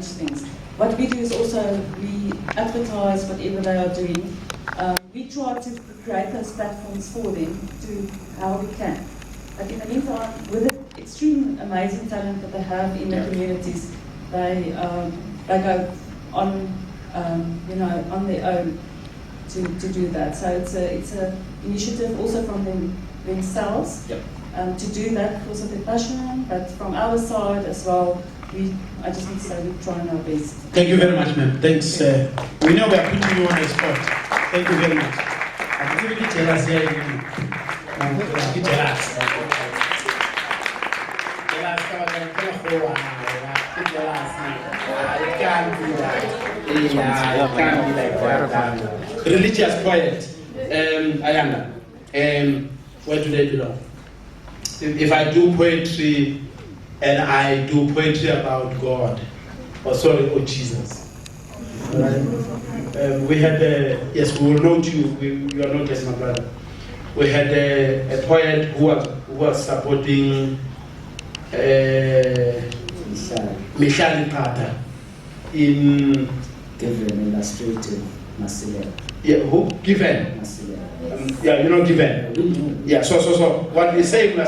manage things. What we do is also we advertise whatever they are doing. We try to create those platforms for them to how we can. But in the meantime, with the extreme amazing talent that they have in the communities, they go on, on their own to do that. So it's an initiative also from themselves to do that because of their passion. But from our side as well, I just want to say we're trying our best. Thank you very much, ma'am. Thanks. We know we are putting you on the spot. Thank you very much. Activity tell us here. It can't be that. Religious poet, Ayanda. Where do they belong? If I do poetry and I do poetry about God, or Jesus. Right? We had yes, we will note you. You are not as my brother. We had a poet who was supporting Michelle Pata in Given illustrative Masilela. Yeah, who? Given. Yeah, you know Given. Yeah, so what we say we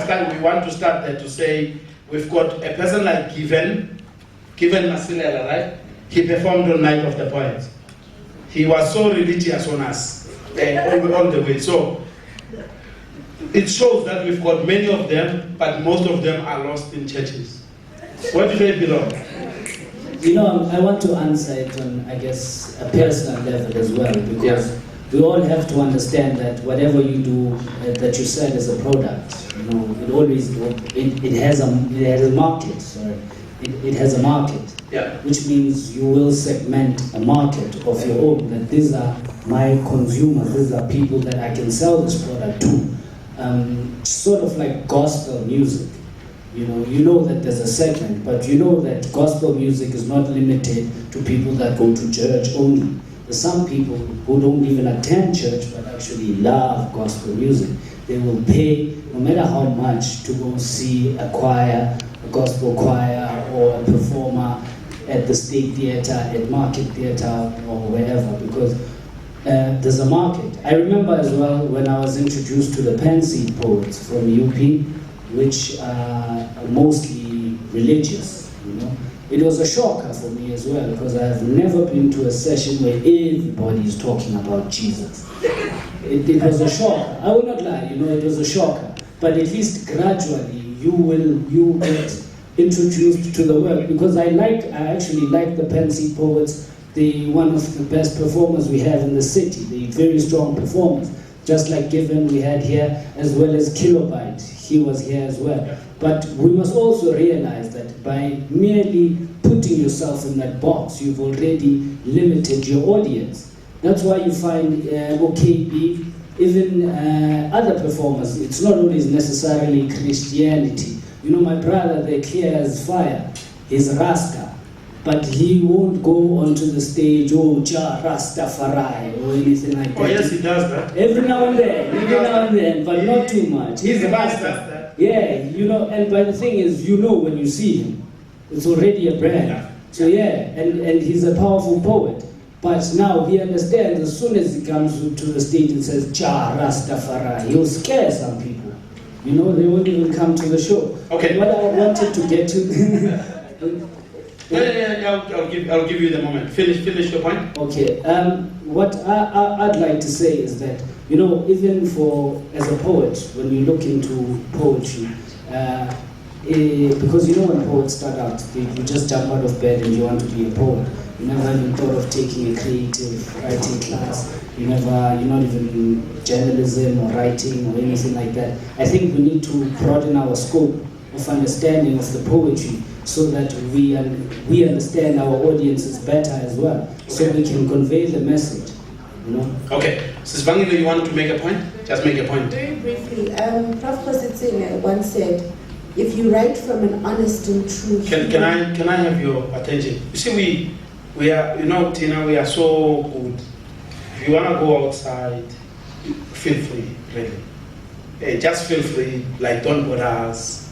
want to start there to say we've got a person like Given Masilela, right? He performed on Night of the Poets. He was so religious on us all the way. So it shows that we've got many of them, but most of them are lost in churches. Where do they belong? You know, I want to answer it on, I guess, a personal level as well, because we all have to understand that whatever you do, that you sell as a product, you know, it always it has a market. Sorry, it has a market. Yeah. Which means you will segment a market of your own. That these are my consumers. These are people that I can sell this product to. Sort of like gospel music. You know that there's a segment, but you know that gospel music is not limited to people that go to church only. There's some people who don't even attend church but actually love gospel music. They will pay no matter how much to go see a choir, a gospel choir, or a performer at the State Theatre, at Market Theatre, or wherever, because there's a market. I remember as well when I was introduced to the Pansy poets from UP, which are mostly religious, you know. It was a shocker for me as well, because I have never been to a session where everybody is talking about Jesus. It was a shocker. I will not lie, you know, it was a shocker. But at least gradually you get introduced to the work, because I actually like the Pansy poets. They're one of the best performers we have in the city. They're very strong performers. Just like Given we had here, as well as Kilobyte, he was here as well. Yeah. But we must also realize that by merely putting yourself in that box, you've already limited your audience. That's why you find OKB, even other performers, it's not always necessarily Christianity. You know, my brother, they're clear as fire, he's Rasta. But he won't go onto the stage, Jah Rastafari, or anything like that. Oh yes, he does that. Every now and then, but not too much. He's a Rasta. Yeah, you know, and but the thing is, you know when you see him, it's already a brand. Yeah. So yeah, and he's a powerful poet. But now he understands, as soon as he comes to the stage and says, Jah Rastafari, he'll scare some people. You know, they won't even come to the show. Okay. What I wanted to get to... I'll give you the moment. Finish your point. Okay. What I'd like to say is that, you know, even as a poet, when you look into poetry, because you know when poets start out, you just jump out of bed and you want to be a poet. You never even thought of taking a creative writing class. You're not even in journalism or writing or anything like that. I think we need to broaden our scope of understanding of the poetry, so that we understand our audiences better as well, so we can convey the message, you know. Okay, Ms. Vangile, you want to make a point? Just make a point. Very briefly, Prof. Kositsile once said, if you write from an honest and true... Can I have your attention? You see, we are, you know, Tina, we are so good. If you want to go outside, feel free, really. Just feel free, like don't bother us.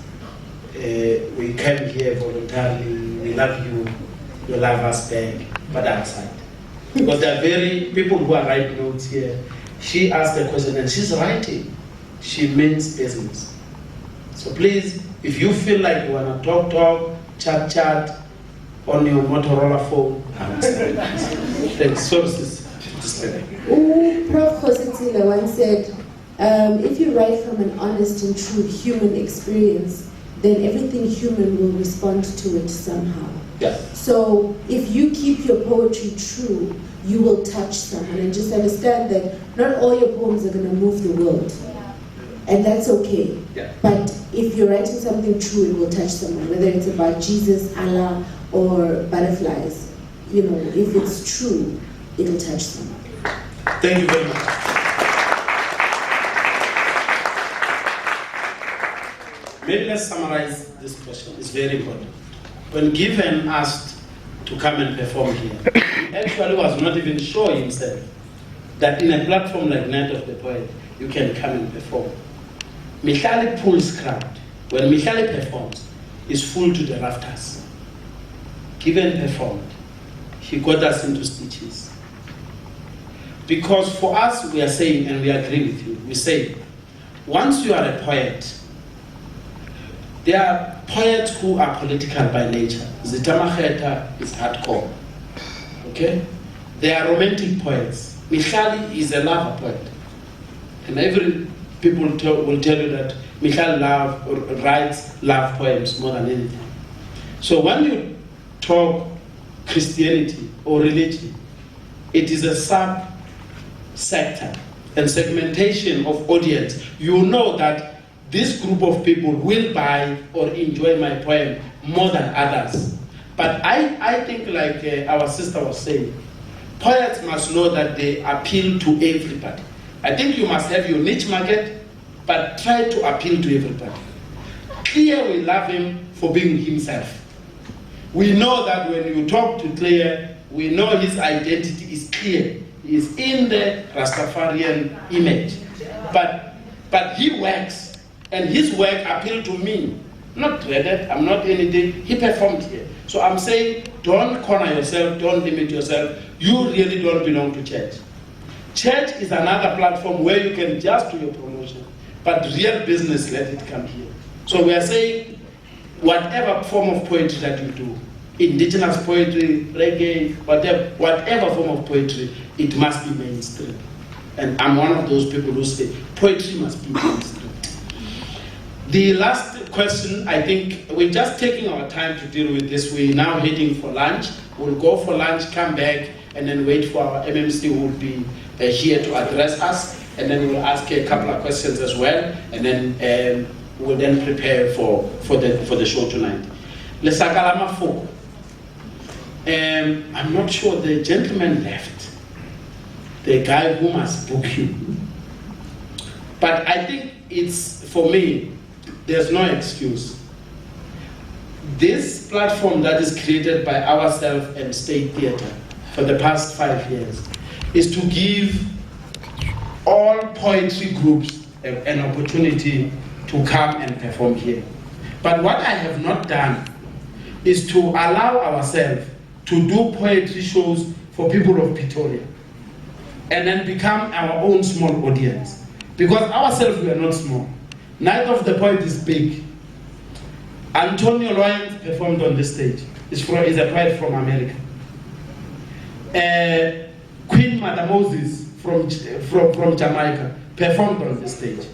We came here voluntarily, we love you. your love us back, but outside. Because there are very people who are writing notes here. She asked a question and she's writing. She means business. So please, if you feel like you want to talk, chat on your Motorola phone, thanks. Sources. Prof. Kositsile once said, if you write from an honest and true human experience, then everything human will respond to it somehow. Yeah. So if you keep your poetry true, you will touch someone, and just understand that not all your poems are going to move the world. And that's okay. Yeah. But if you're writing something true, it will touch someone, whether it's about Jesus, Allah, or butterflies. You know, if it's true, it'll touch someone. Thank you very much. Maybe let's summarize this question. It's very important. When Given asked to come and perform here, he actually was not even sure himself that in a platform like Night of the Poet, you can come and perform. Mihlali pulls crowd. When Mihlali performs, it's full to the rafters. Given performed, he got us into stitches. Because for us, we are saying, and we agree with you, we say, once you are a poet, there are poets who are political by nature. Zita Maheta is hardcore. Okay? There are romantic poets. Mihlali is a lover poet. And every people will tell you that Mihlali writes love poems more than anything. So when you talk Christianity or religion, it is a sub-sector and segmentation of audience. You know that this group of people will buy or enjoy my poem more than others. But I think, like our sister was saying, poets must know that they appeal to everybody. I think you must have your niche market, but try to appeal to everybody. Clear, we love him for being himself. We know that when you talk to Clear, we know his identity is clear. He is in the Rastafarian image. But he works. And his work appealed to me. Not dreaded, I'm not anything. He performed here. So I'm saying, don't corner yourself, don't limit yourself. You really don't belong to church. Church is another platform where you can just do your promotion. But real business, let it come here. So we are saying, whatever form of poetry that you do, indigenous poetry, reggae, whatever form of poetry, it must be mainstream. And I'm one of those people who say, poetry must be mainstream. The last question, I think we're just taking our time to deal with this. We're now heading for lunch. We'll go for lunch, come back, and then wait for our MMC who will be here to address us. And then we'll ask a couple of questions as well. And then we'll then prepare for the show tonight. Lesakalama Foko. I'm not sure the gentleman left. The guy who must book you. But I think it's, for me, there's no excuse. This platform that is created by ourselves and State Theatre for the past 5 years is to give all poetry groups an opportunity to come and perform here. But what I have not done is to allow ourselves to do poetry shows for people of Pretoria and then become our own small audience. Because ourselves, we are not small. Night of the Poet is big. Antonio Lyons performed on this stage. He's a poet from America. Queen Mother Moses from Jamaica performed on this stage.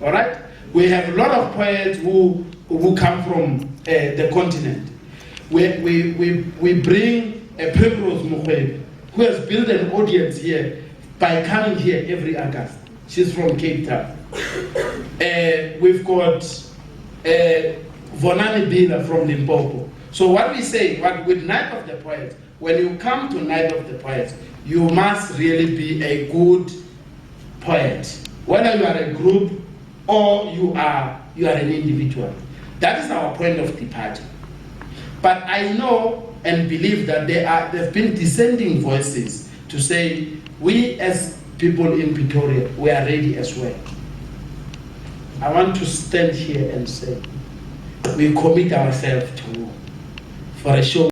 All right? We have a lot of poets who come from the continent. We bring a Primrose Mukwege, who has built an audience here by coming here every August. She's from Cape Town. We've got Vonani Bila from Limpopo. So what we say, with Night of the Poets, when you come to Night of the Poets, you must really be a good poet. Whether you are a group or you are an individual. That is our point of departure. But I know and believe that there have been dissenting voices to say, we as people in Pretoria, we are ready as well. I want to stand here and say, we commit ourselves for a show